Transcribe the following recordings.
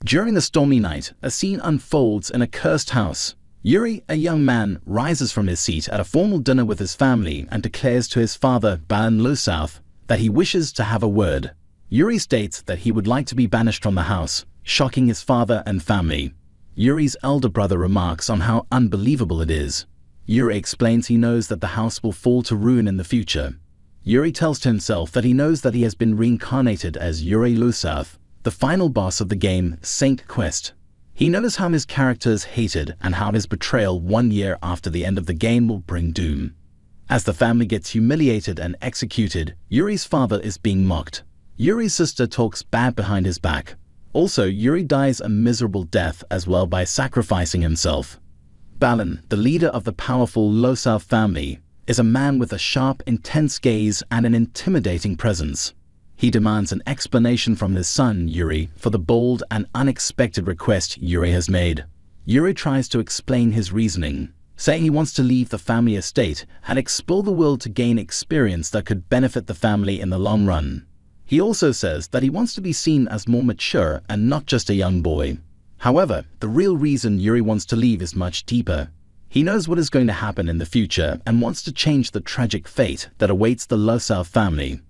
During the stormy night, a scene unfolds in a cursed house. Yuri, a young man, rises from his seat at a formal dinner with his family and declares to his father, Balan Losouth, that he wishes to have a word. Yuri states that he would like to be banished from the house, shocking his father and family. Yuri's elder brother remarks on how unbelievable it is. Yuri explains he knows that the house will fall to ruin in the future. Yuri tells to himself that he knows that he has been reincarnated as Yuri Losouth, the final boss of the game Saint Quest. He knows how his character is hated and how his betrayal 1 year after the end of the game will bring doom. As the family gets humiliated and executed, Yuri's father is being mocked. Yuri's sister talks bad behind his back. Also, Yuri dies a miserable death as well by sacrificing himself. Balan, the leader of the powerful Losouth family, is a man with a sharp, intense gaze and an intimidating presence. He demands an explanation from his son, Yuri, for the bold and unexpected request Yuri has made. Yuri tries to explain his reasoning, saying he wants to leave the family estate and explore the world to gain experience that could benefit the family in the long run. He also says that he wants to be seen as more mature and not just a young boy. However, the real reason Yuri wants to leave is much deeper. He knows what is going to happen in the future and wants to change the tragic fate that awaits the Losouth family.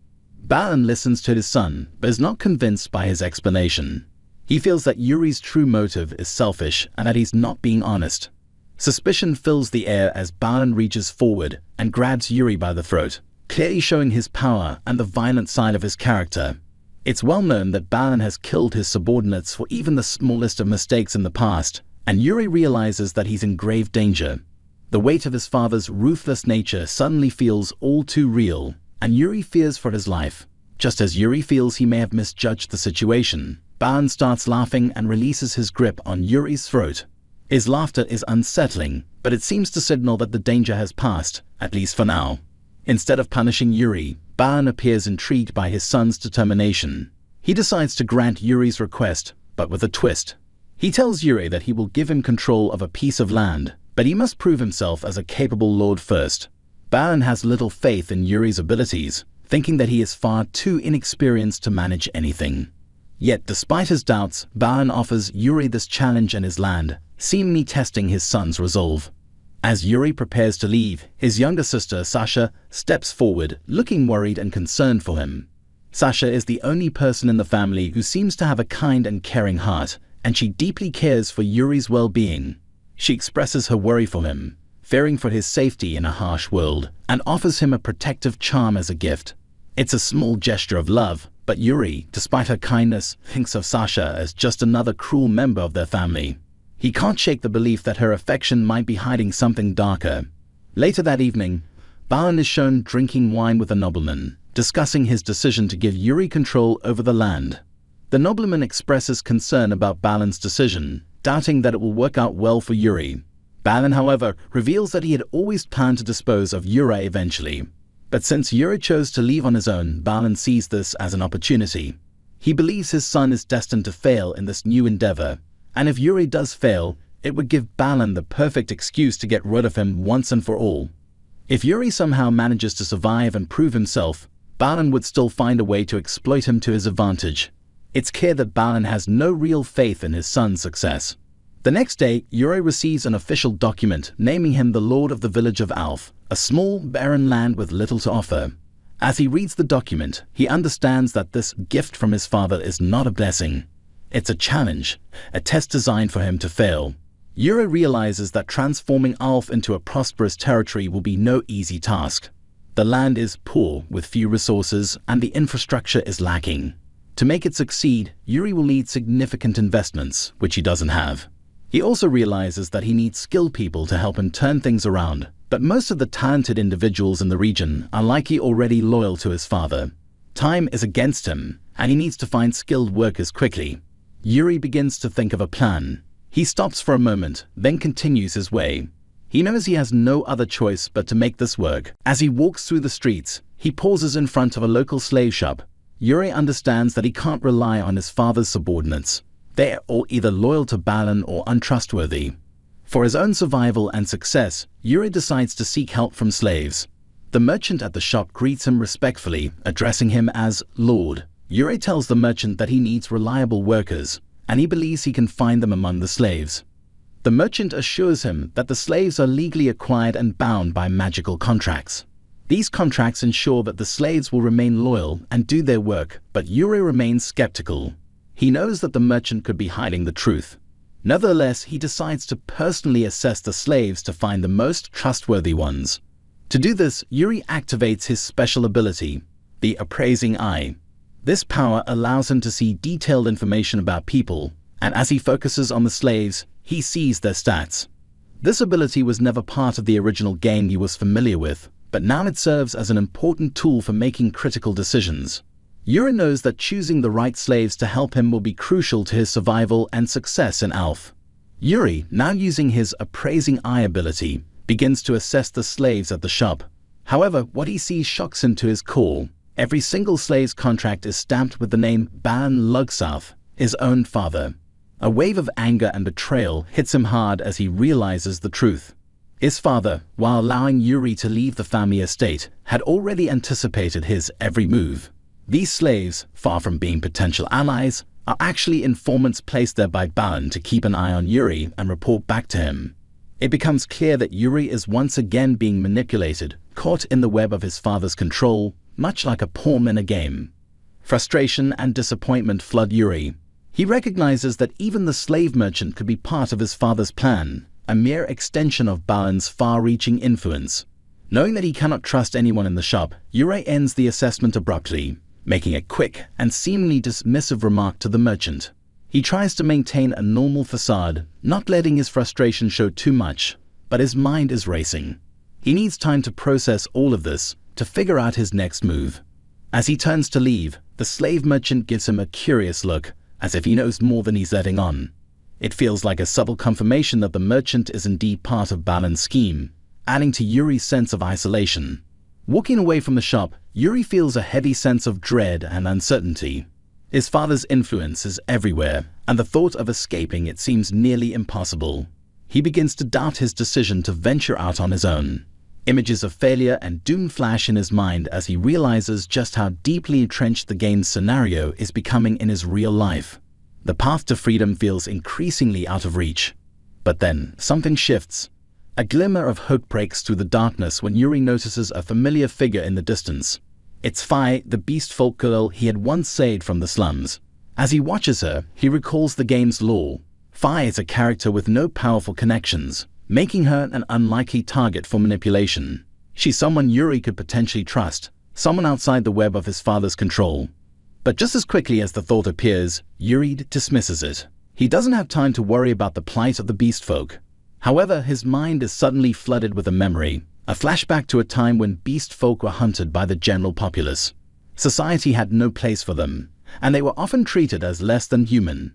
Balan listens to his son, but is not convinced by his explanation. He feels that Yuri's true motive is selfish and that he's not being honest. Suspicion fills the air as Balan reaches forward and grabs Yuri by the throat, clearly showing his power and the violent side of his character. It's well known that Balan has killed his subordinates for even the smallest of mistakes in the past, and Yuri realizes that he's in grave danger. The weight of his father's ruthless nature suddenly feels all too real, and Yuri fears for his life. Just as Yuri feels he may have misjudged the situation, Balan starts laughing and releases his grip on Yuri's throat. His laughter is unsettling, but it seems to signal that the danger has passed, at least for now. Instead of punishing Yuri, Balan appears intrigued by his son's determination. He decides to grant Yuri's request, but with a twist. He tells Yuri that he will give him control of a piece of land, but he must prove himself as a capable lord first. Balan has little faith in Yuri's abilities, thinking that he is far too inexperienced to manage anything. Yet, despite his doubts, Balan offers Yuri this challenge in his land, seemingly testing his son's resolve. As Yuri prepares to leave, his younger sister, Sasha, steps forward, looking worried and concerned for him. Sasha is the only person in the family who seems to have a kind and caring heart, and she deeply cares for Yuri's well-being. She expresses her worry for him, fearing for his safety in a harsh world, and offers him a protective charm as a gift. It's a small gesture of love, but Yuri, despite her kindness, thinks of Sasha as just another cruel member of their family. He can't shake the belief that her affection might be hiding something darker. Later that evening, Balan is shown drinking wine with a nobleman, discussing his decision to give Yuri control over the land. The nobleman expresses concern about Balan's decision, doubting that it will work out well for Yuri. Balan, however, reveals that he had always planned to dispose of Yuri eventually. But since Yuri chose to leave on his own, Balan sees this as an opportunity. He believes his son is destined to fail in this new endeavor, and if Yuri does fail, it would give Balan the perfect excuse to get rid of him once and for all. If Yuri somehow manages to survive and prove himself, Balan would still find a way to exploit him to his advantage. It's clear that Balan has no real faith in his son's success. The next day, Yuri receives an official document naming him the Lord of the village of Alf, a small, barren land with little to offer. As he reads the document, he understands that this gift from his father is not a blessing. It's a challenge, a test designed for him to fail. Yuri realizes that transforming Alf into a prosperous territory will be no easy task. The land is poor with few resources and the infrastructure is lacking. To make it succeed, Yuri will need significant investments, which he doesn't have. He also realizes that he needs skilled people to help him turn things around, but most of the talented individuals in the region are likely already loyal to his father. Time is against him, and he needs to find skilled workers quickly. Yuri begins to think of a plan. He stops for a moment, then continues his way. He knows he has no other choice but to make this work. As he walks through the streets, he pauses in front of a local slave shop. Yuri understands that he can't rely on his father's subordinates. They are all either loyal to Balan or untrustworthy. For his own survival and success, Yuri decides to seek help from slaves. The merchant at the shop greets him respectfully, addressing him as Lord. Yuri tells the merchant that he needs reliable workers, and he believes he can find them among the slaves. The merchant assures him that the slaves are legally acquired and bound by magical contracts. These contracts ensure that the slaves will remain loyal and do their work, but Yuri remains skeptical. He knows that the merchant could be hiding the truth. Nevertheless, he decides to personally assess the slaves to find the most trustworthy ones. To do this, Yuri activates his special ability, the appraising eye. This power allows him to see detailed information about people, and as he focuses on the slaves, he sees their stats. This ability was never part of the original game he was familiar with, but now it serves as an important tool for making critical decisions. Yuri knows that choosing the right slaves to help him will be crucial to his survival and success in Alf. Yuri, now using his appraising eye ability, begins to assess the slaves at the shop. However, what he sees shocks him to his core. Every single slave's contract is stamped with the name Baron Lugsouth, his own father. A wave of anger and betrayal hits him hard as he realizes the truth. His father, while allowing Yuri to leave the family estate, had already anticipated his every move. These slaves, far from being potential allies, are actually informants placed there by Baron to keep an eye on Yuri and report back to him. It becomes clear that Yuri is once again being manipulated, caught in the web of his father's control, much like a pawn in a game. Frustration and disappointment flood Yuri. He recognizes that even the slave merchant could be part of his father's plan, a mere extension of Baron's far-reaching influence. Knowing that he cannot trust anyone in the shop, Yuri ends the assessment abruptly, making a quick and seemingly dismissive remark to the merchant. He tries to maintain a normal facade, not letting his frustration show too much, but his mind is racing. He needs time to process all of this, to figure out his next move. As he turns to leave, the slave merchant gives him a curious look, as if he knows more than he's letting on. It feels like a subtle confirmation that the merchant is indeed part of Balan's scheme, adding to Yuri's sense of isolation. Walking away from the shop, Yuri feels a heavy sense of dread and uncertainty. His father's influence is everywhere, and the thought of escaping it seems nearly impossible. He begins to doubt his decision to venture out on his own. Images of failure and doom flash in his mind as he realizes just how deeply entrenched the game's scenario is becoming in his real life. The path to freedom feels increasingly out of reach. But then, something shifts. A glimmer of hope breaks through the darkness when Yuri notices a familiar figure in the distance. It's Fi, the beast folk girl he had once saved from the slums. As he watches her, he recalls the game's lore. Fi is a character with no powerful connections, making her an unlikely target for manipulation. She's someone Yuri could potentially trust, someone outside the web of his father's control. But just as quickly as the thought appears, Yuri dismisses it. He doesn't have time to worry about the plight of the beast folk. However, his mind is suddenly flooded with a memory, a flashback to a time when beast folk were hunted by the general populace. Society had no place for them, and they were often treated as less than human.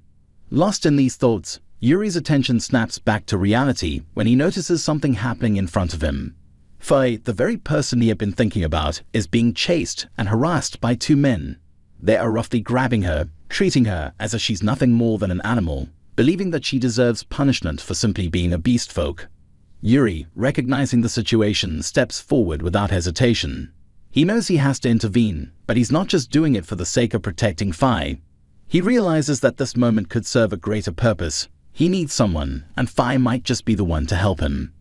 Lost in these thoughts, Yuri's attention snaps back to reality when he notices something happening in front of him. Fi, the very person he had been thinking about, is being chased and harassed by two men. They are roughly grabbing her, treating her as if she's nothing more than an animal, believing that she deserves punishment for simply being a beast folk. Yuri, recognizing the situation, steps forward without hesitation. He knows he has to intervene, but he's not just doing it for the sake of protecting Fi. He realizes that this moment could serve a greater purpose. He needs someone, and Fi might just be the one to help him.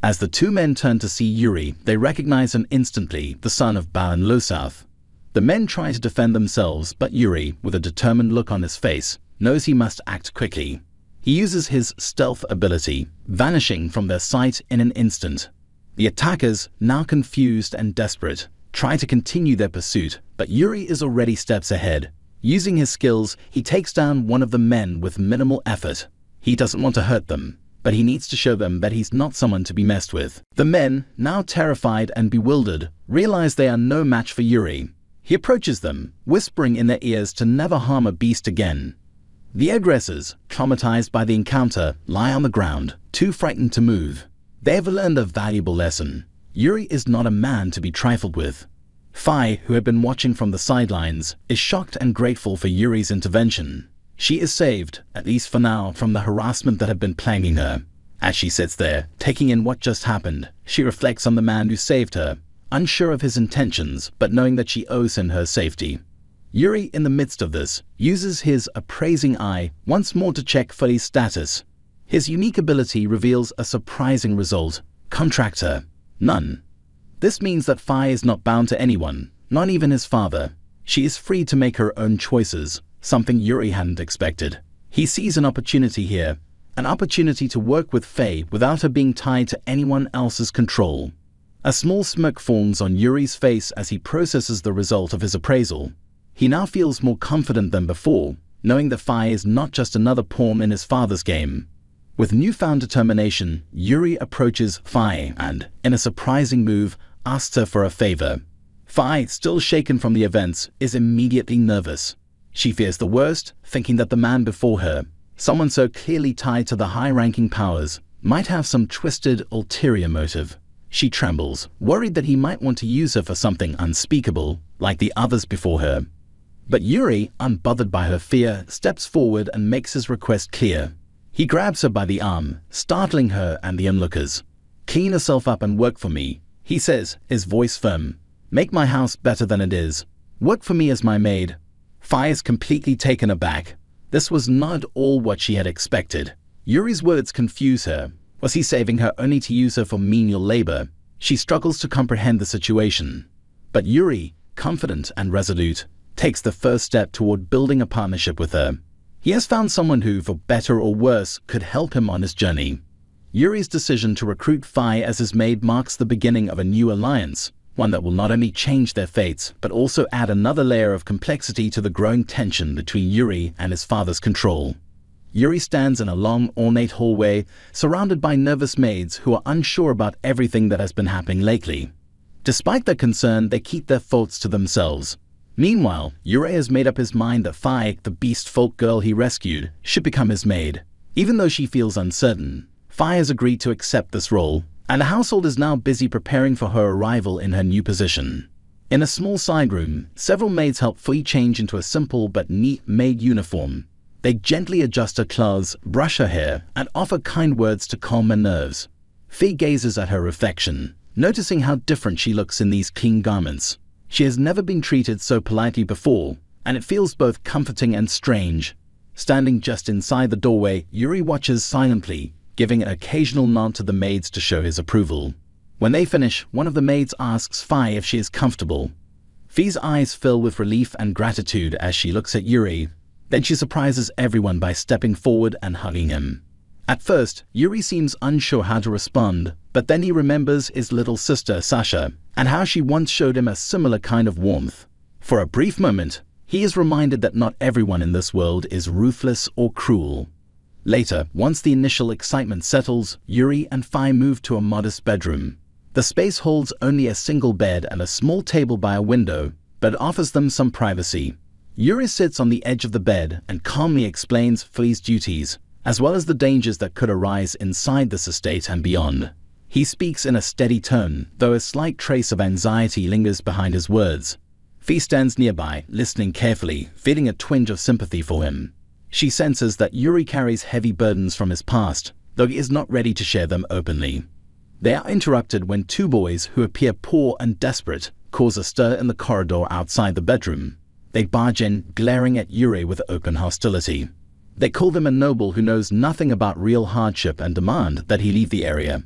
As the two men turn to see Yuri, they recognize him instantly, the son of Baron Lugsouth. The men try to defend themselves, but Yuri, with a determined look on his face, knows he must act quickly. He uses his stealth ability, vanishing from their sight in an instant. The attackers, now confused and desperate, try to continue their pursuit, but Yuri is already steps ahead. Using his skills, he takes down one of the men with minimal effort. He doesn't want to hurt them, but he needs to show them that he's not someone to be messed with. The men, now terrified and bewildered, realize they are no match for Yuri. He approaches them, whispering in their ears to never harm a beast again. The aggressors, traumatized by the encounter, lie on the ground, too frightened to move. They have learned a valuable lesson. Yuri is not a man to be trifled with. Fi, who had been watching from the sidelines, is shocked and grateful for Yuri's intervention. She is saved, at least for now, from the harassment that had been plaguing her. As she sits there, taking in what just happened, she reflects on the man who saved her, unsure of his intentions, but knowing that she owes him her safety. Yuri, in the midst of this, uses his appraising eye once more to check Fi's status. His unique ability reveals a surprising result. Contractor. None. This means that Fi is not bound to anyone, not even his father. She is free to make her own choices, something Yuri hadn't expected. He sees an opportunity here, an opportunity to work with Faye without her being tied to anyone else's control. A small smirk forms on Yuri's face as he processes the result of his appraisal. He now feels more confident than before, knowing that Fi is not just another pawn in his father's game. With newfound determination, Yuri approaches Fi and, in a surprising move, asks her for a favor. Fi, still shaken from the events, is immediately nervous. She fears the worst, thinking that the man before her, someone so clearly tied to the high-ranking powers, might have some twisted, ulterior motive. She trembles, worried that he might want to use her for something unspeakable, like the others before her. But Yuri, unbothered by her fear, steps forward and makes his request clear. He grabs her by the arm, startling her and the onlookers. "Clean yourself up and work for me," he says, his voice firm. "Make my house better than it is. Work for me as my maid." Fi is completely taken aback. This was not at all what she had expected. Yuri's words confuse her. Was he saving her only to use her for menial labor? She struggles to comprehend the situation. But Yuri, confident and resolute, takes the first step toward building a partnership with her. He has found someone who, for better or worse, could help him on his journey. Yuri's decision to recruit Fi as his maid marks the beginning of a new alliance, one that will not only change their fates, but also add another layer of complexity to the growing tension between Yuri and his father's control. Yuri stands in a long, ornate hallway, surrounded by nervous maids who are unsure about everything that has been happening lately. Despite their concern, they keep their thoughts to themselves. Meanwhile, Yuri has made up his mind that Fi, the beast folk girl he rescued, should become his maid. Even though she feels uncertain, Fi has agreed to accept this role, and the household is now busy preparing for her arrival in her new position. In a small side room, several maids help Fi change into a simple but neat maid uniform. They gently adjust her clothes, brush her hair, and offer kind words to calm her nerves. Fi gazes at her reflection, noticing how different she looks in these clean garments. She has never been treated so politely before, and it feels both comforting and strange. Standing just inside the doorway, Yuri watches silently, giving an occasional nod to the maids to show his approval. When they finish, one of the maids asks Fi if she is comfortable. Fi's eyes fill with relief and gratitude as she looks at Yuri. Then she surprises everyone by stepping forward and hugging him. At first, Yuri seems unsure how to respond, but then he remembers his little sister, Sasha, and how she once showed him a similar kind of warmth. For a brief moment, he is reminded that not everyone in this world is ruthless or cruel. Later, once the initial excitement settles, Yuri and Fi move to a modest bedroom. The space holds only a single bed and a small table by a window, but offers them some privacy. Yuri sits on the edge of the bed and calmly explains Fi's duties, as well as the dangers that could arise inside this estate and beyond. He speaks in a steady tone, though a slight trace of anxiety lingers behind his words. Fi stands nearby, listening carefully, feeling a twinge of sympathy for him. She senses that Yuri carries heavy burdens from his past, though he is not ready to share them openly. They are interrupted when two boys, who appear poor and desperate, cause a stir in the corridor outside the bedroom. They barge in, glaring at Yuri with open hostility. They call him a noble who knows nothing about real hardship and demand that he leave the area.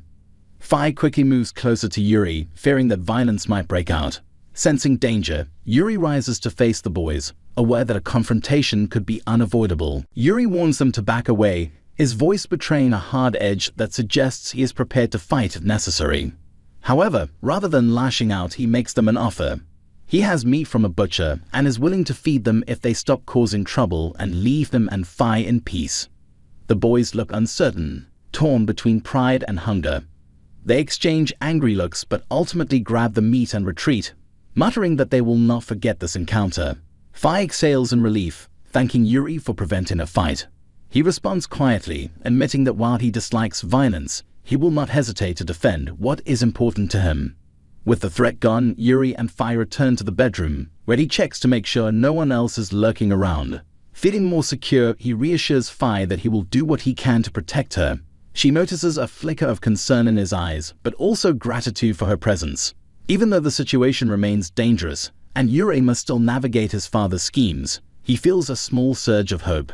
Fi quickly moves closer to Yuri, fearing that violence might break out. Sensing danger, Yuri rises to face the boys, aware that a confrontation could be unavoidable. Yuri warns them to back away, his voice betraying a hard edge that suggests he is prepared to fight if necessary. However, rather than lashing out, he makes them an offer. He has meat from a butcher and is willing to feed them if they stop causing trouble and leave them and Fi in peace. The boys look uncertain, torn between pride and hunger. They exchange angry looks but ultimately grab the meat and retreat, muttering that they will not forget this encounter. Fi exhales in relief, thanking Yuri for preventing a fight. He responds quietly, admitting that while he dislikes violence, he will not hesitate to defend what is important to him. With the threat gone, Yuri and Fi return to the bedroom, where he checks to make sure no one else is lurking around. Feeling more secure, he reassures Fi that he will do what he can to protect her. She notices a flicker of concern in his eyes, but also gratitude for her presence. Even though the situation remains dangerous, and Yuri must still navigate his father's schemes, he feels a small surge of hope.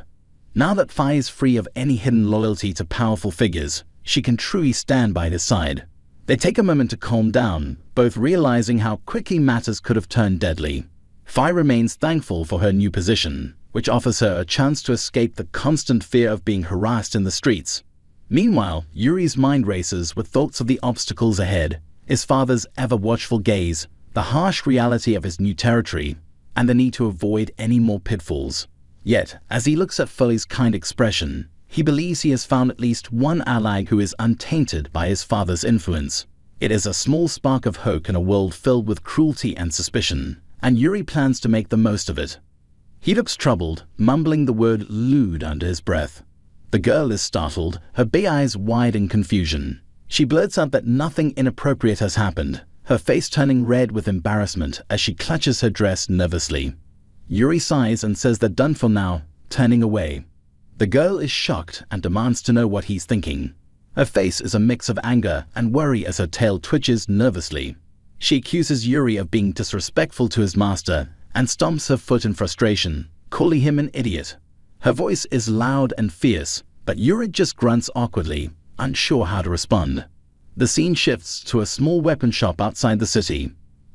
Now that Fi is free of any hidden loyalty to powerful figures, she can truly stand by his side. They take a moment to calm down, both realizing how quickly matters could have turned deadly. Fi remains thankful for her new position, which offers her a chance to escape the constant fear of being harassed in the streets. Meanwhile, Yuri's mind races with thoughts of the obstacles ahead, his father's ever-watchful gaze, the harsh reality of his new territory, and the need to avoid any more pitfalls. Yet, as he looks at Foley's kind expression, he believes he has found at least one ally who is untainted by his father's influence. It is a small spark of hope in a world filled with cruelty and suspicion, and Yuri plans to make the most of it. He looks troubled, mumbling the word lewd under his breath. The girl is startled, her big eyes wide in confusion. She blurts out that nothing inappropriate has happened, her face turning red with embarrassment as she clutches her dress nervously. Yuri sighs and says they're done for now, turning away. The girl is shocked and demands to know what he's thinking. Her face is a mix of anger and worry as her tail twitches nervously. She accuses Yuri of being disrespectful to his master and stomps her foot in frustration, calling him an idiot. Her voice is loud and fierce, but Yuri just grunts awkwardly, unsure how to respond. The scene shifts to a small weapon shop outside the city.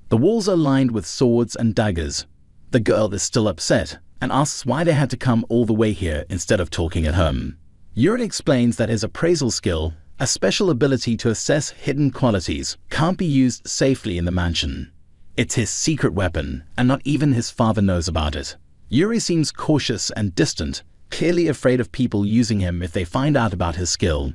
The walls are lined with swords and daggers. The girl is still upset and asks why they had to come all the way here instead of talking at home. Yuri explains that his appraisal skill, a special ability to assess hidden qualities, can't be used safely in the mansion. It's his secret weapon, and not even his father knows about it. Yuri seems cautious and distant, clearly afraid of people using him if they find out about his skill.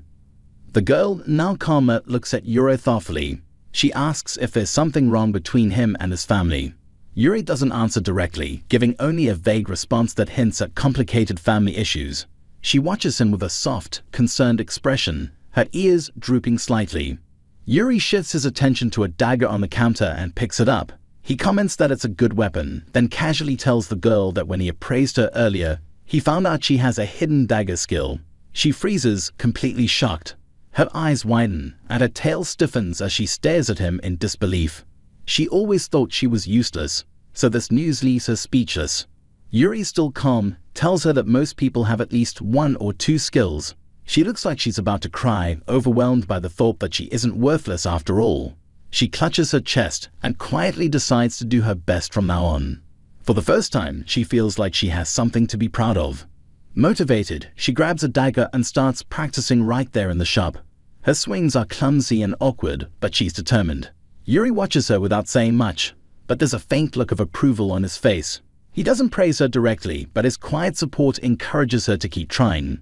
The girl, now calmer, looks at Yuri thoughtfully. She asks if there's something wrong between him and his family. Yuri doesn't answer directly, giving only a vague response that hints at complicated family issues. She watches him with a soft, concerned expression, her ears drooping slightly. Yuri shifts his attention to a dagger on the counter and picks it up. He comments that it's a good weapon, then casually tells the girl that when he appraised her earlier, he found out she has a hidden dagger skill. She freezes, completely shocked. Her eyes widen, and her tail stiffens as she stares at him in disbelief. She always thought she was useless, so this news leaves her speechless. Yuri, still calm, tells her that most people have at least one or two skills. She looks like she's about to cry, overwhelmed by the thought that she isn't worthless after all. She clutches her chest and quietly decides to do her best from now on. For the first time, she feels like she has something to be proud of. Motivated, she grabs a dagger and starts practicing right there in the shop. Her swings are clumsy and awkward, but she's determined. Yuri watches her without saying much, but there's a faint look of approval on his face. He doesn't praise her directly, but his quiet support encourages her to keep trying.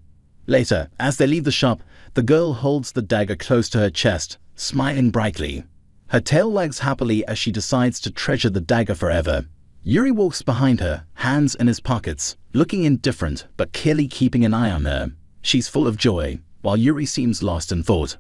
Later, as they leave the shop, the girl holds the dagger close to her chest, smiling brightly. Her tail wags happily as she decides to treasure the dagger forever. Yuri walks behind her, hands in his pockets, looking indifferent but clearly keeping an eye on her. She's full of joy, while Yuri seems lost in thought.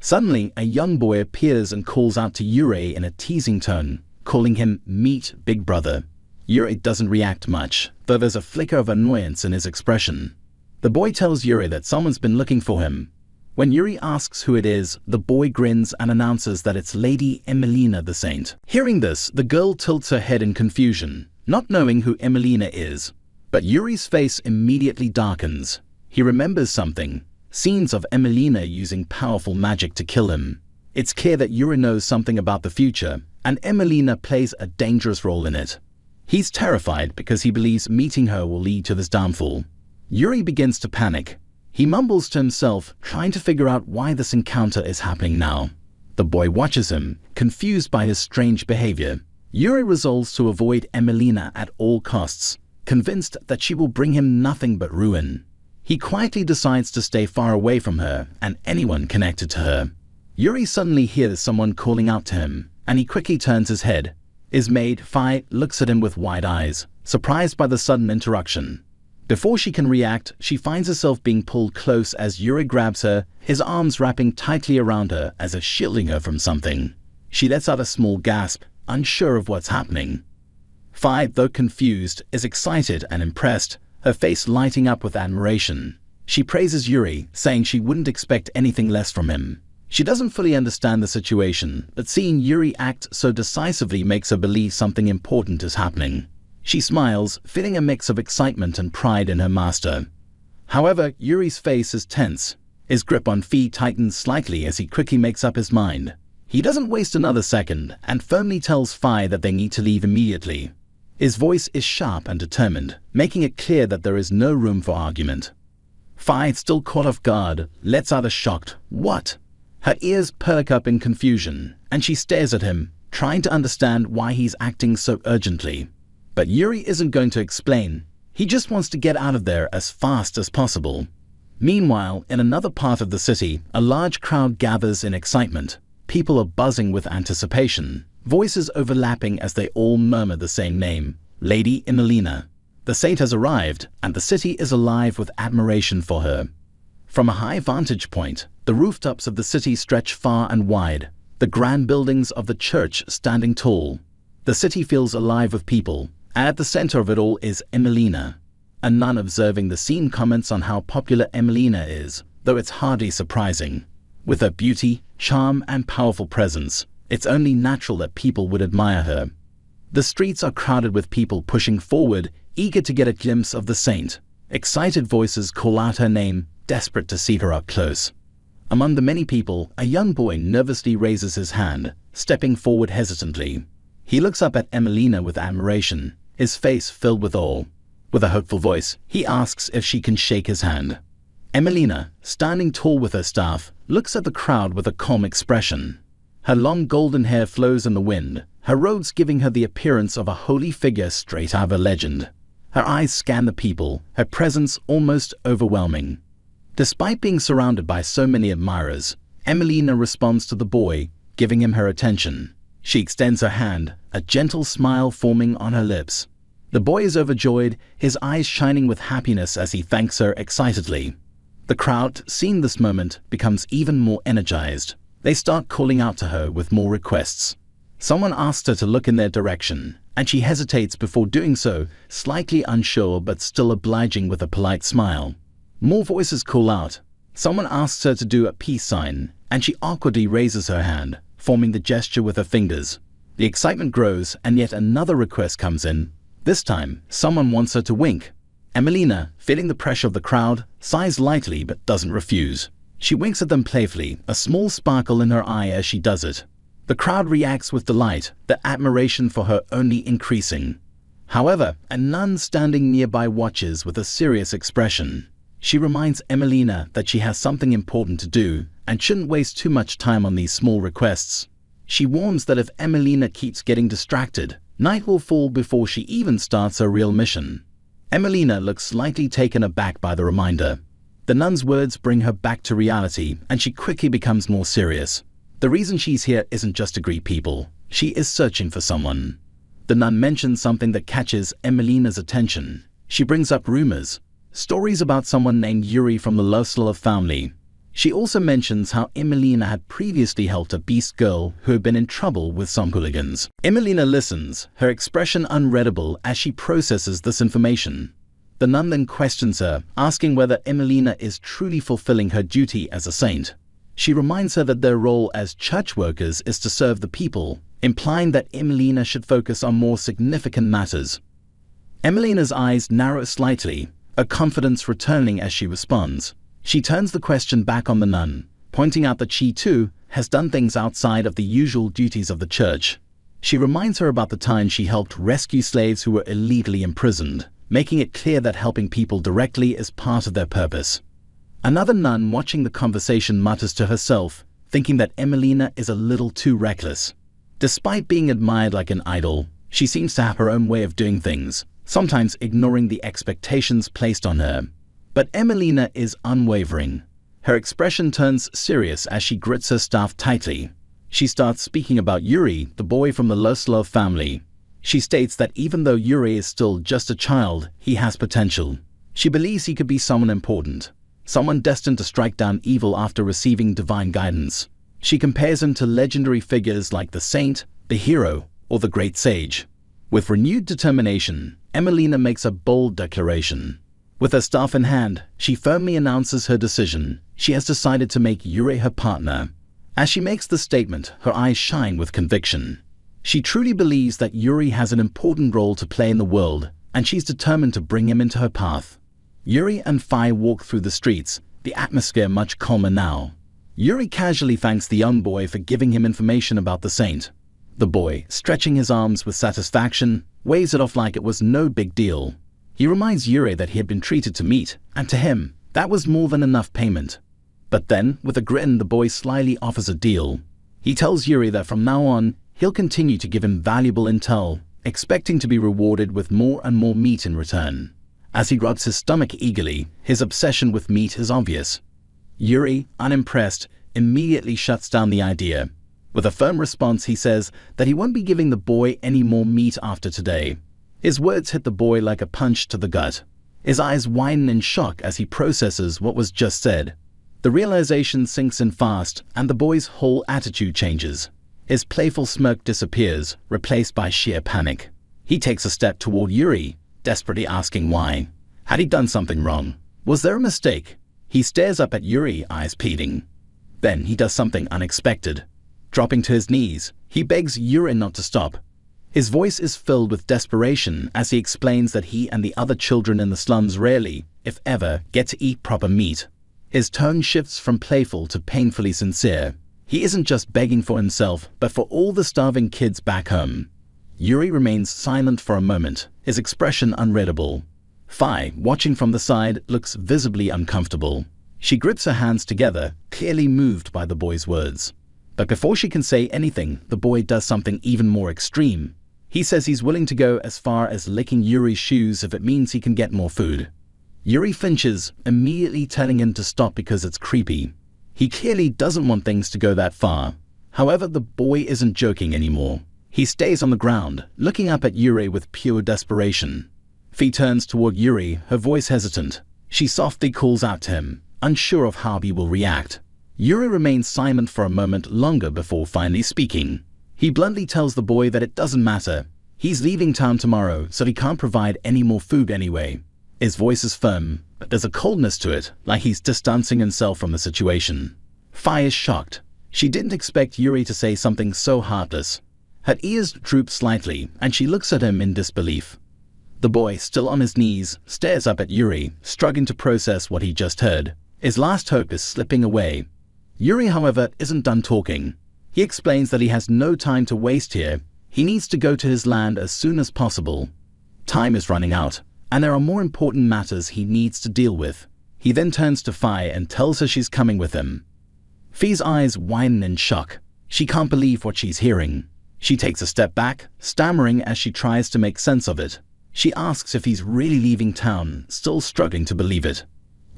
Suddenly, a young boy appears and calls out to Yuri in a teasing tone, calling him "Meet Big Brother." Yuri doesn't react much, though there's a flicker of annoyance in his expression. The boy tells Yuri that someone's been looking for him. When Yuri asks who it is, the boy grins and announces that it's Lady Emelina the Saint. Hearing this, the girl tilts her head in confusion, not knowing who Emelina is. But Yuri's face immediately darkens. He remembers something, scenes of Emelina using powerful magic to kill him. It's clear that Yuri knows something about the future, and Emelina plays a dangerous role in it. He's terrified because he believes meeting her will lead to this downfall. Yuri begins to panic. He mumbles to himself, trying to figure out why this encounter is happening now. The boy watches him, confused by his strange behavior. Yuri resolves to avoid Emelina at all costs, convinced that she will bring him nothing but ruin. He quietly decides to stay far away from her and anyone connected to her. Yuri suddenly hears someone calling out to him, and he quickly turns his head. His maid, Fi, looks at him with wide eyes, surprised by the sudden interruption. Before she can react, she finds herself being pulled close as Yuri grabs her, his arms wrapping tightly around her as if shielding her from something. She lets out a small gasp, unsure of what's happening. Fi, though confused, is excited and impressed, her face lighting up with admiration. She praises Yuri, saying she wouldn't expect anything less from him. She doesn't fully understand the situation, but seeing Yuri act so decisively makes her believe something important is happening. She smiles, feeling a mix of excitement and pride in her master. However, Yuri's face is tense. His grip on Fee tightens slightly as he quickly makes up his mind. He doesn't waste another second and firmly tells Fi that they need to leave immediately. His voice is sharp and determined, making it clear that there is no room for argument. Fi, still caught off guard, lets out a shocked "What?" Her ears perk up in confusion, and she stares at him, trying to understand why he's acting so urgently. But Yuri isn't going to explain. He just wants to get out of there as fast as possible. Meanwhile, in another part of the city, a large crowd gathers in excitement. People are buzzing with anticipation, voices overlapping as they all murmur the same name, Lady Emelina. The saint has arrived, and the city is alive with admiration for her. From a high vantage point, the rooftops of the city stretch far and wide, the grand buildings of the church standing tall. The city feels alive with people, and at the center of it all is Emelina. A nun observing the scene comments on how popular Emelina is, though it's hardly surprising. With her beauty, charm, and powerful presence, it's only natural that people would admire her. The streets are crowded with people pushing forward, eager to get a glimpse of the saint. Excited voices call out her name, desperate to see her up close. Among the many people, a young boy nervously raises his hand, stepping forward hesitantly. He looks up at Emelina with admiration, his face filled with awe. With a hopeful voice, he asks if she can shake his hand. Emelina, standing tall with her staff, looks at the crowd with a calm expression. Her long golden hair flows in the wind, her robes giving her the appearance of a holy figure straight out of a legend. Her eyes scan the people, her presence almost overwhelming. Despite being surrounded by so many admirers, Emelina responds to the boy, giving him her attention. She extends her hand, a gentle smile forming on her lips. The boy is overjoyed, his eyes shining with happiness as he thanks her excitedly. The crowd, seeing this moment, becomes even more energized. They start calling out to her with more requests. Someone asks her to look in their direction, and she hesitates before doing so, slightly unsure but still obliging with a polite smile. More voices call out. Someone asks her to do a peace sign, and she awkwardly raises her hand, forming the gesture with her fingers. The excitement grows, and yet another request comes in. This time, someone wants her to wink. Emelina, feeling the pressure of the crowd, sighs lightly but doesn't refuse. She winks at them playfully, a small sparkle in her eye as she does it. The crowd reacts with delight, the admiration for her only increasing. However, a nun standing nearby watches with a serious expression. She reminds Emelina that she has something important to do and shouldn't waste too much time on these small requests. She warns that if Emelina keeps getting distracted, night will fall before she even starts her real mission. Emelina looks slightly taken aback by the reminder. The nun's words bring her back to reality, and she quickly becomes more serious. The reason she's here isn't just to greet people. She is searching for someone. The nun mentions something that catches Emelina's attention. She brings up rumors, stories about someone named Yuri from the Loslov family. She also mentions how Emelina had previously helped a beast girl who had been in trouble with some hooligans. Emelina listens, her expression unreadable as she processes this information. The nun then questions her, asking whether Emelina is truly fulfilling her duty as a saint. She reminds her that their role as church workers is to serve the people, implying that Emelina should focus on more significant matters. Emelina's eyes narrow slightly, her confidence returning as she responds. She turns the question back on the nun, pointing out that she, too, has done things outside of the usual duties of the church. She reminds her about the time she helped rescue slaves who were illegally imprisoned, making it clear that helping people directly is part of their purpose. Another nun watching the conversation mutters to herself, thinking that Emelina is a little too reckless. Despite being admired like an idol, she seems to have her own way of doing things, sometimes ignoring the expectations placed on her. But Emelina is unwavering. Her expression turns serious as she grits her staff tightly. She starts speaking about Yuri, the boy from the Loslov family. She states that even though Yuri is still just a child, he has potential. She believes he could be someone important, someone destined to strike down evil after receiving divine guidance. She compares him to legendary figures like the saint, the hero, or the great sage. With renewed determination, Emelina makes a bold declaration. With her staff in hand, she firmly announces her decision. She has decided to make Yuri her partner. As she makes the statement, her eyes shine with conviction. She truly believes that Yuri has an important role to play in the world, and she's determined to bring him into her path. Yuri and Fi walk through the streets, the atmosphere much calmer now. Yuri casually thanks the young boy for giving him information about the saint. The boy, stretching his arms with satisfaction, waves it off like it was no big deal. He reminds Yuri that he had been treated to meat, and to him, that was more than enough payment. But then, with a grin, the boy slyly offers a deal. He tells Yuri that from now on, he'll continue to give him valuable intel, expecting to be rewarded with more and more meat in return. As he rubs his stomach eagerly, his obsession with meat is obvious. Yuri, unimpressed, immediately shuts down the idea. With a firm response, he says that he won't be giving the boy any more meat after today. His words hit the boy like a punch to the gut. His eyes widen in shock as he processes what was just said. The realization sinks in fast, and the boy's whole attitude changes. His playful smirk disappears, replaced by sheer panic. He takes a step toward Yuri, desperately asking why. Had he done something wrong? Was there a mistake? He stares up at Yuri, eyes pleading. Then he does something unexpected. Dropping to his knees, he begs Yuri not to stop. His voice is filled with desperation as he explains that he and the other children in the slums rarely, if ever, get to eat proper meat. His tone shifts from playful to painfully sincere. He isn't just begging for himself, but for all the starving kids back home. Yuri remains silent for a moment, his expression unreadable. Fi, watching from the side, looks visibly uncomfortable. She grips her hands together, clearly moved by the boy's words. But before she can say anything, the boy does something even more extreme. He says he's willing to go as far as licking Yuri's shoes if it means he can get more food. Yuri flinches, immediately telling him to stop because it's creepy. He clearly doesn't want things to go that far. However, the boy isn't joking anymore. He stays on the ground, looking up at Yuri with pure desperation. Fi turns toward Yuri, her voice hesitant. She softly calls out to him, unsure of how he will react. Yuri remains silent for a moment longer before finally speaking. He bluntly tells the boy that it doesn't matter. He's leaving town tomorrow, so he can't provide any more food anyway. His voice is firm, but there's a coldness to it, like he's distancing himself from the situation. Fi is shocked. She didn't expect Yuri to say something so heartless. Her ears droop slightly, and she looks at him in disbelief. The boy, still on his knees, stares up at Yuri, struggling to process what he just heard. His last hope is slipping away. Yuri, however, isn't done talking. He explains that he has no time to waste here. He needs to go to his land as soon as possible. Time is running out, and there are more important matters he needs to deal with. He then turns to Fi and tells her she's coming with him. Fi's eyes widen in shock. She can't believe what she's hearing. She takes a step back, stammering as she tries to make sense of it. She asks if he's really leaving town, still struggling to believe it.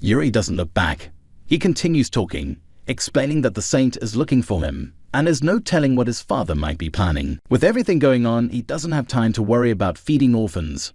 Yuri doesn't look back. He continues talking, explaining that the saint is looking for him, and there's no telling what his father might be planning. With everything going on, he doesn't have time to worry about feeding orphans.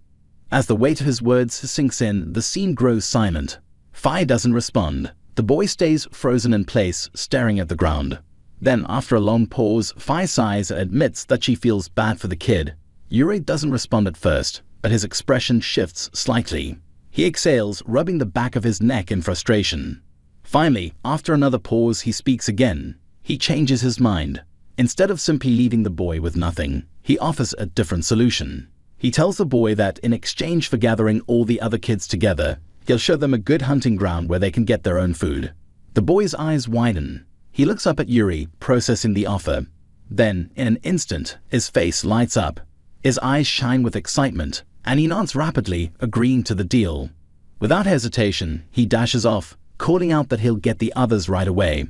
As the weight of his words sinks in, the scene grows silent. Fi doesn't respond. The boy stays frozen in place, staring at the ground. Then, after a long pause, Fi sighs and admits that she feels bad for the kid. Yuri doesn't respond at first, but his expression shifts slightly. He exhales, rubbing the back of his neck in frustration. Finally, after another pause, he speaks again. He changes his mind. Instead of simply leaving the boy with nothing, he offers a different solution. He tells the boy that in exchange for gathering all the other kids together, he'll show them a good hunting ground where they can get their own food. The boy's eyes widen. He looks up at Yuri, processing the offer. Then, in an instant, his face lights up. His eyes shine with excitement, and he nods rapidly, agreeing to the deal. Without hesitation, he dashes off, calling out that he'll get the others right away.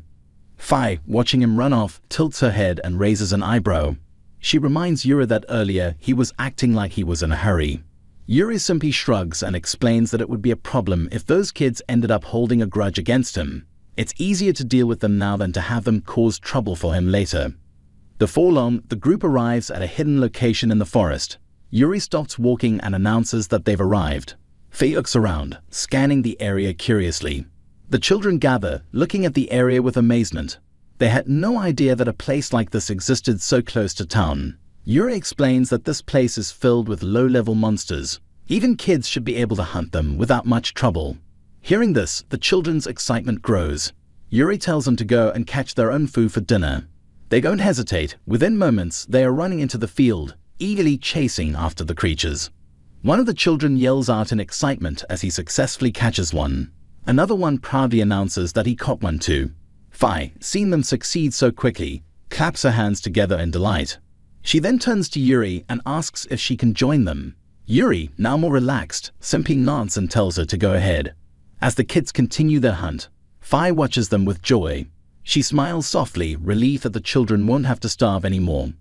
Fi, watching him run off, tilts her head and raises an eyebrow. She reminds Yuri that earlier he was acting like he was in a hurry. Yuri simply shrugs and explains that it would be a problem if those kids ended up holding a grudge against him. It's easier to deal with them now than to have them cause trouble for him later. Before long, the group arrives at a hidden location in the forest. Yuri stops walking and announces that they've arrived. Fi looks around, scanning the area curiously. The children gather, looking at the area with amazement. They had no idea that a place like this existed so close to town. Yuri explains that this place is filled with low-level monsters. Even kids should be able to hunt them without much trouble. Hearing this, the children's excitement grows. Yuri tells them to go and catch their own food for dinner. They don't hesitate. Within moments, they are running into the field, eagerly chasing after the creatures. One of the children yells out in excitement as he successfully catches one. Another one proudly announces that he caught one too. Fi, seeing them succeed so quickly, claps her hands together in delight. She then turns to Yuri and asks if she can join them. Yuri, now more relaxed, simply nods and tells her to go ahead. As the kids continue their hunt, Fi watches them with joy. She smiles softly, relieved that the children won't have to starve anymore.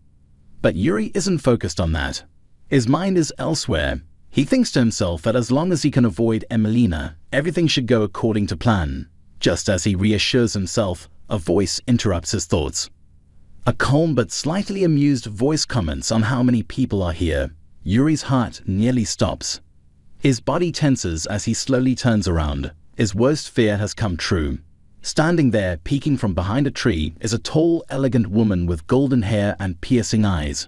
But Yuri isn't focused on that. His mind is elsewhere. He thinks to himself that as long as he can avoid Emelina, everything should go according to plan. Just as he reassures himself, a voice interrupts his thoughts. A calm but slightly amused voice comments on how many people are here. Yuri's heart nearly stops. His body tenses as he slowly turns around. His worst fear has come true. Standing there, peeking from behind a tree, is a tall, elegant woman with golden hair and piercing eyes.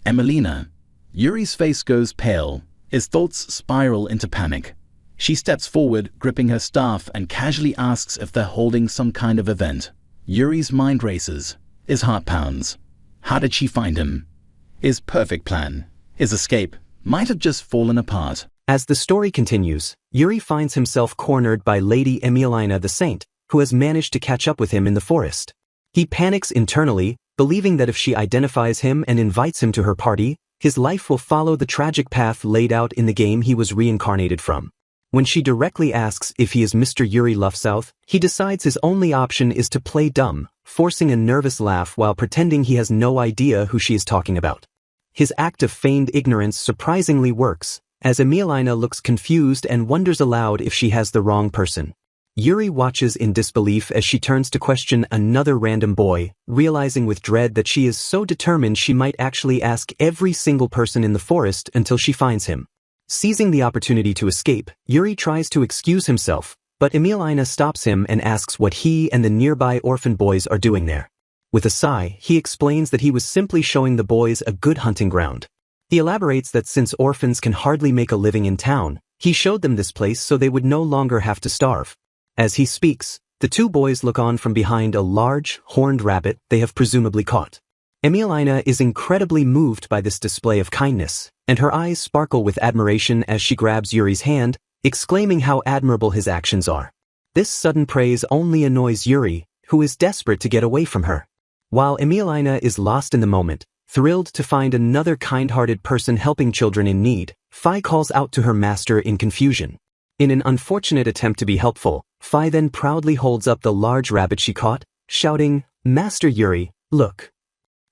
Emelina. Yuri's face goes pale. His thoughts spiral into panic. She steps forward, gripping her staff, and casually asks if they're holding some kind of event. Yuri's mind races. His heart pounds. How did she find him? His perfect plan, his escape, might have just fallen apart. As the story continues, Yuri finds himself cornered by Lady Emelina the Saint, who has managed to catch up with him in the forest. He panics internally, believing that if she identifies him and invites him to her party, his life will follow the tragic path laid out in the game he was reincarnated from. When she directly asks if he is Mr. Yuri Lufsouth, he decides his only option is to play dumb, forcing a nervous laugh while pretending he has no idea who she is talking about. His act of feigned ignorance surprisingly works, as Emelina looks confused and wonders aloud if she has the wrong person. Yuri watches in disbelief as she turns to question another random boy, realizing with dread that she is so determined she might actually ask every single person in the forest until she finds him. Seizing the opportunity to escape, Yuri tries to excuse himself, but Emelina stops him and asks what he and the nearby orphan boys are doing there. With a sigh, he explains that he was simply showing the boys a good hunting ground. He elaborates that since orphans can hardly make a living in town, he showed them this place so they would no longer have to starve. As he speaks, the two boys look on from behind a large, horned rabbit they have presumably caught. Emelina is incredibly moved by this display of kindness, and her eyes sparkle with admiration as she grabs Yuri's hand, exclaiming how admirable his actions are. This sudden praise only annoys Yuri, who is desperate to get away from her. While Emelina is lost in the moment, thrilled to find another kind-hearted person helping children in need, Fi calls out to her master in confusion. In an unfortunate attempt to be helpful, Fi then proudly holds up the large rabbit she caught, shouting, "Master Yuri, look."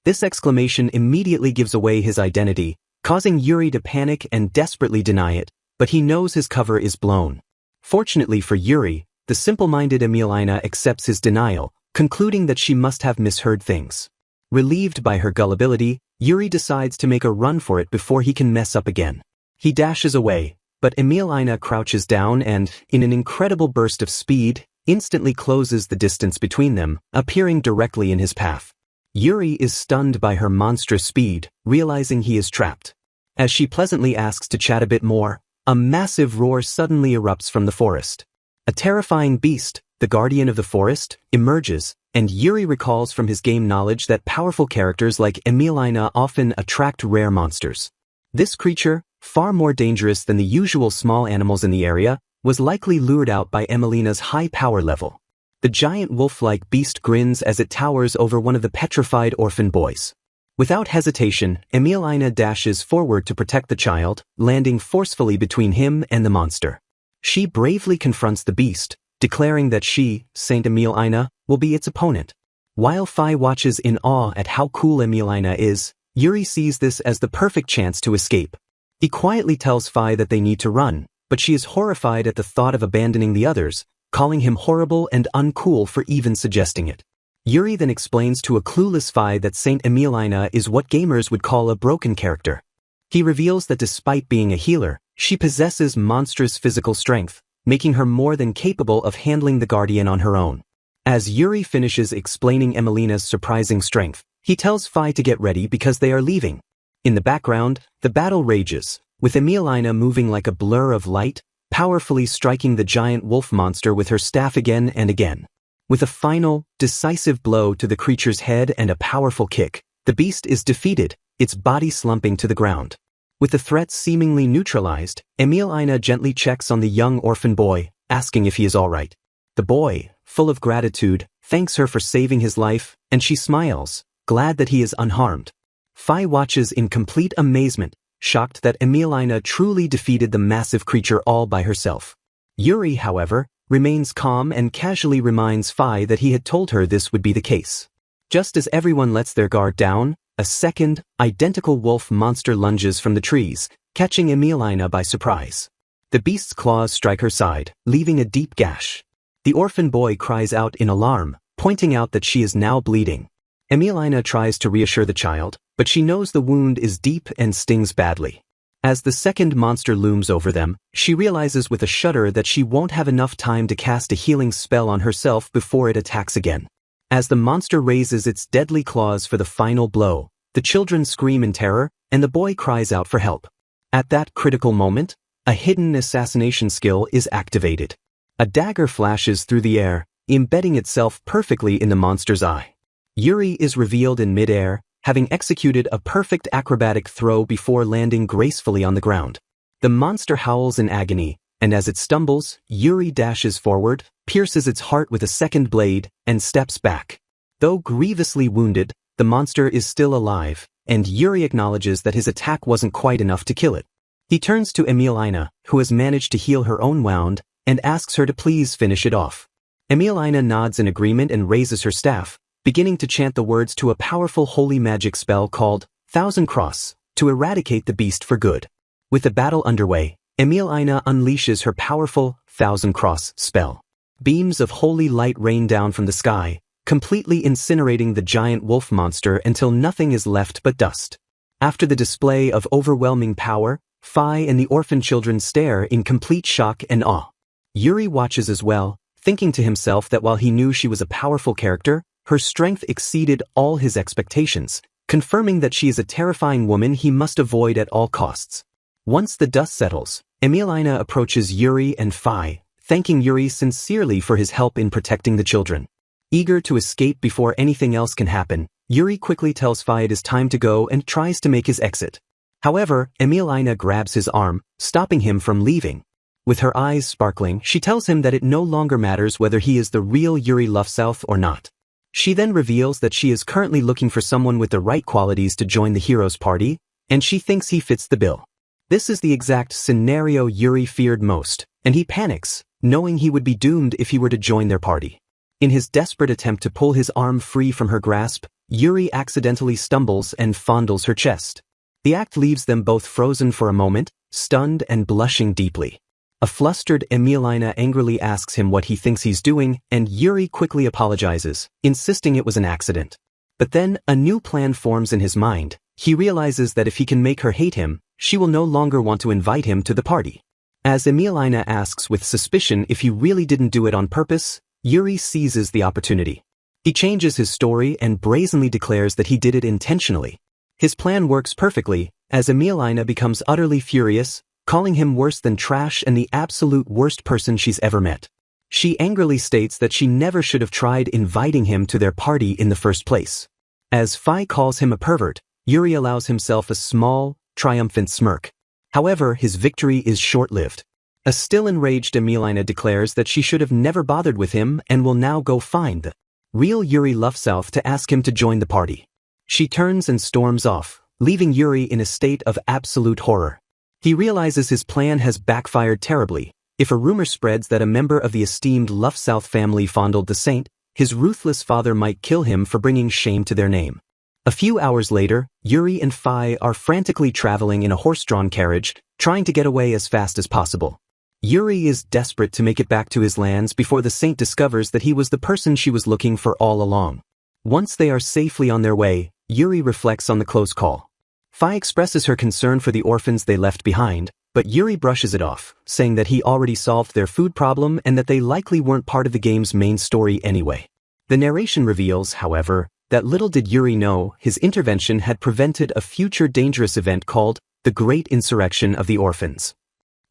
This exclamation immediately gives away his identity, causing Yuri to panic and desperately deny it, but he knows his cover is blown. Fortunately for Yuri, the simple-minded Emelina accepts his denial, concluding that she must have misheard things. Relieved by her gullibility, Yuri decides to make a run for it before he can mess up again. He dashes away, but Emelina crouches down and, in an incredible burst of speed, instantly closes the distance between them, appearing directly in his path. Yuri is stunned by her monstrous speed, realizing he is trapped. As she pleasantly asks to chat a bit more, a massive roar suddenly erupts from the forest. A terrifying beast, the guardian of the forest, emerges, and Yuri recalls from his game knowledge that powerful characters like Emelina often attract rare monsters. This creature, far more dangerous than the usual small animals in the area, was likely lured out by Emelina's high power level. The giant wolf-like beast grins as it towers over one of the petrified orphan boys. Without hesitation, Emelina dashes forward to protect the child, landing forcefully between him and the monster. She bravely confronts the beast, declaring that she, Saint Emelina, will be its opponent. While Fi watches in awe at how cool Emelina is, Yuri sees this as the perfect chance to escape. He quietly tells Fi that they need to run, but she is horrified at the thought of abandoning the others, calling him horrible and uncool for even suggesting it. Yuri then explains to a clueless Fi that Saint Emelina is what gamers would call a broken character. He reveals that despite being a healer, she possesses monstrous physical strength, making her more than capable of handling the Guardian on her own. As Yuri finishes explaining Emelina's surprising strength, he tells Fi to get ready because they are leaving. In the background, the battle rages, with Emelina moving like a blur of light, powerfully striking the giant wolf monster with her staff again and again. With a final, decisive blow to the creature's head and a powerful kick, the beast is defeated, its body slumping to the ground. With the threat seemingly neutralized, Emilina gently checks on the young orphan boy, asking if he is all right. The boy, full of gratitude, thanks her for saving his life, and she smiles, glad that he is unharmed. Fi watches in complete amazement, shocked that Emilina truly defeated the massive creature all by herself. Yuri, however, remains calm and casually reminds Fi that he had told her this would be the case. Just as everyone lets their guard down, a second, identical wolf monster lunges from the trees, catching Emilina by surprise. The beast's claws strike her side, leaving a deep gash. The orphan boy cries out in alarm, pointing out that she is now bleeding. Emilina tries to reassure the child, but she knows the wound is deep and stings badly. As the second monster looms over them, she realizes with a shudder that she won't have enough time to cast a healing spell on herself before it attacks again. As the monster raises its deadly claws for the final blow, the children scream in terror, and the boy cries out for help. At that critical moment, a hidden assassination skill is activated. A dagger flashes through the air, embedding itself perfectly in the monster's eye. Yuri is revealed in midair, having executed a perfect acrobatic throw before landing gracefully on the ground. The monster howls in agony, and as it stumbles, Yuri dashes forward, pierces its heart with a second blade, and steps back. Though grievously wounded, the monster is still alive, and Yuri acknowledges that his attack wasn't quite enough to kill it. He turns to Emilina, who has managed to heal her own wound, and asks her to please finish it off. Emilina nods in agreement and raises her staff, beginning to chant the words to a powerful holy magic spell called Thousand Cross, to eradicate the beast for good. With the battle underway, Emilina unleashes her powerful Thousand Cross spell. Beams of holy light rain down from the sky, completely incinerating the giant wolf monster until nothing is left but dust. After the display of overwhelming power, Fi and the orphan children stare in complete shock and awe. Yuri watches as well, thinking to himself that while he knew she was a powerful character, her strength exceeded all his expectations, confirming that she is a terrifying woman he must avoid at all costs. Once the dust settles, Emilina approaches Yuri and Fi, thanking Yuri sincerely for his help in protecting the children. Eager to escape before anything else can happen, Yuri quickly tells Fi it is time to go and tries to make his exit. However, Emilina grabs his arm, stopping him from leaving. With her eyes sparkling, she tells him that it no longer matters whether he is the real Yuri Lufsouth or not. She then reveals that she is currently looking for someone with the right qualities to join the hero's party, and she thinks he fits the bill. This is the exact scenario Yuri feared most, and he panics, knowing he would be doomed if he were to join their party. In his desperate attempt to pull his arm free from her grasp, Yuri accidentally stumbles and fondles her chest. The act leaves them both frozen for a moment, stunned and blushing deeply. A flustered Emilina angrily asks him what he thinks he's doing, and Yuri quickly apologizes, insisting it was an accident. But then, a new plan forms in his mind. He realizes that if he can make her hate him, she will no longer want to invite him to the party. As Emilina asks with suspicion if he really didn't do it on purpose, Yuri seizes the opportunity. He changes his story and brazenly declares that he did it intentionally. His plan works perfectly, as Emilina becomes utterly furious, calling him worse than trash and the absolute worst person she's ever met. She angrily states that she never should have tried inviting him to their party in the first place. As Fi calls him a pervert, Yuri allows himself a small, triumphant smirk. However, his victory is short-lived. A still enraged Emilina declares that she should have never bothered with him and will now go find the real Yuri Lufsouth to ask him to join the party. She turns and storms off, leaving Yuri in a state of absolute horror. He realizes his plan has backfired terribly. If a rumor spreads that a member of the esteemed Lufsouth family fondled the saint, his ruthless father might kill him for bringing shame to their name. A few hours later, Yuri and Fi are frantically traveling in a horse-drawn carriage, trying to get away as fast as possible. Yuri is desperate to make it back to his lands before the saint discovers that he was the person she was looking for all along. Once they are safely on their way, Yuri reflects on the close call. Fi expresses her concern for the orphans they left behind, but Yuri brushes it off, saying that he already solved their food problem and that they likely weren't part of the game's main story anyway. The narration reveals, however, that little did Yuri know his intervention had prevented a future dangerous event called the Great Insurrection of the Orphans.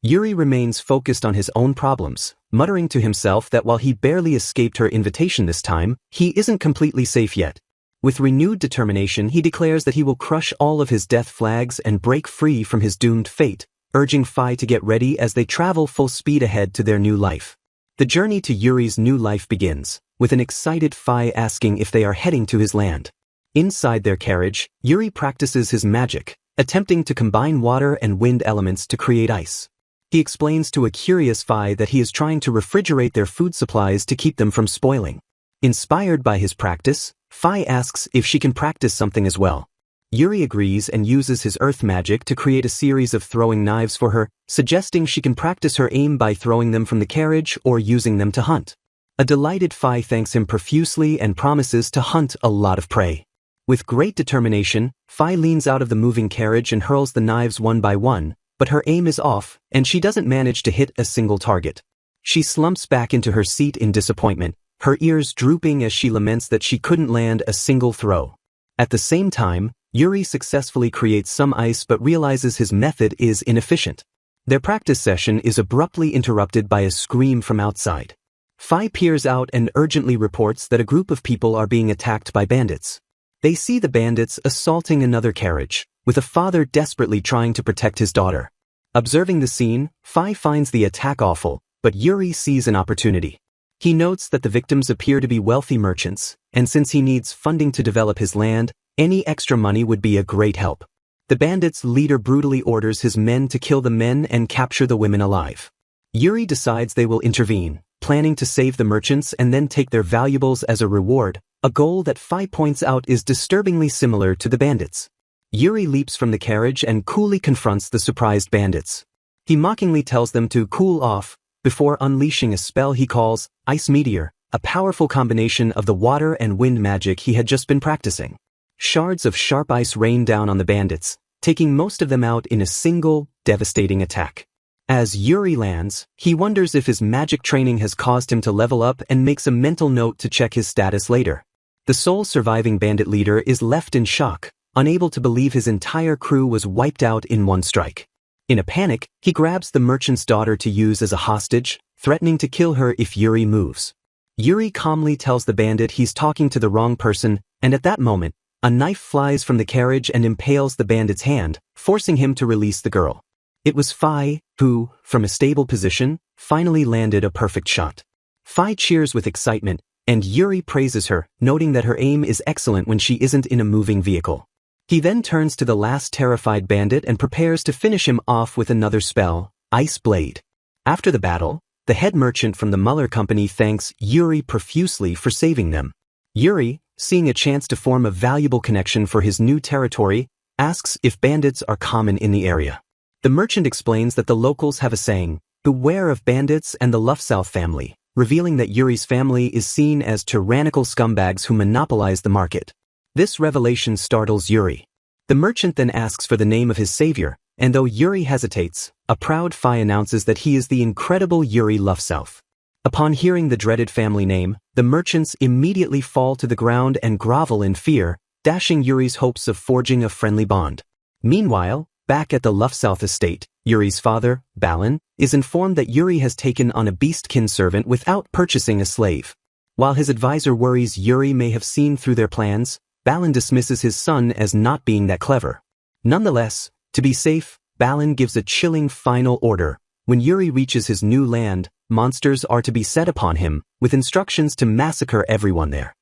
Yuri remains focused on his own problems, muttering to himself that while he barely escaped her invitation this time, he isn't completely safe yet. With renewed determination, he declares that he will crush all of his death flags and break free from his doomed fate, urging Fi to get ready as they travel full speed ahead to their new life. The journey to Yuri's new life begins, with an excited Fi asking if they are heading to his land. Inside their carriage, Yuri practices his magic, attempting to combine water and wind elements to create ice. He explains to a curious Fi that he is trying to refrigerate their food supplies to keep them from spoiling. Inspired by his practice, Fi asks if she can practice something as well. Yuri agrees and uses his earth magic to create a series of throwing knives for her, suggesting she can practice her aim by throwing them from the carriage or using them to hunt. A delighted Fi thanks him profusely and promises to hunt a lot of prey. With great determination, Fi leans out of the moving carriage and hurls the knives one by one, but her aim is off, and she doesn't manage to hit a single target. She slumps back into her seat in disappointment, her ears drooping as she laments that she couldn't land a single throw. At the same time, Yuri successfully creates some ice but realizes his method is inefficient. Their practice session is abruptly interrupted by a scream from outside. Fi peers out and urgently reports that a group of people are being attacked by bandits. They see the bandits assaulting another carriage, with a father desperately trying to protect his daughter. Observing the scene, Fi finds the attack awful, but Yuri sees an opportunity. He notes that the victims appear to be wealthy merchants, and since he needs funding to develop his land, any extra money would be a great help. The bandits' leader brutally orders his men to kill the men and capture the women alive. Yuri decides they will intervene, planning to save the merchants and then take their valuables as a reward, a goal that Fi points out is disturbingly similar to the bandits. Yuri leaps from the carriage and coolly confronts the surprised bandits. He mockingly tells them to cool off, before unleashing a spell he calls Ice Meteor, a powerful combination of the water and wind magic he had just been practicing. Shards of sharp ice rain down on the bandits, taking most of them out in a single, devastating attack. As Yuri lands, he wonders if his magic training has caused him to level up and makes a mental note to check his status later. The sole surviving bandit leader is left in shock, unable to believe his entire crew was wiped out in one strike. In a panic, he grabs the merchant's daughter to use as a hostage, threatening to kill her if Yuri moves. Yuri calmly tells the bandit he's talking to the wrong person, and at that moment, a knife flies from the carriage and impales the bandit's hand, forcing him to release the girl. It was Fi, who, from a stable position, finally landed a perfect shot. Fi cheers with excitement, and Yuri praises her, noting that her aim is excellent when she isn't in a moving vehicle. He then turns to the last terrified bandit and prepares to finish him off with another spell, Ice Blade. After the battle, the head merchant from the Muller Company thanks Yuri profusely for saving them. Yuri, seeing a chance to form a valuable connection for his new territory, asks if bandits are common in the area. The merchant explains that the locals have a saying, "Beware of bandits and the Lufsouth family," revealing that Yuri's family is seen as tyrannical scumbags who monopolize the market. This revelation startles Yuri. The merchant then asks for the name of his savior, and though Yuri hesitates, a proud Fi announces that he is the incredible Yuri Lufsouth. Upon hearing the dreaded family name, the merchants immediately fall to the ground and grovel in fear, dashing Yuri's hopes of forging a friendly bond. Meanwhile, back at the Lufsouth estate, Yuri's father, Balin, is informed that Yuri has taken on a beastkin servant without purchasing a slave. While his advisor worries Yuri may have seen through their plans, Balin dismisses his son as not being that clever. Nonetheless, to be safe, Balin gives a chilling final order. When Yuri reaches his new land, monsters are to be set upon him, with instructions to massacre everyone there.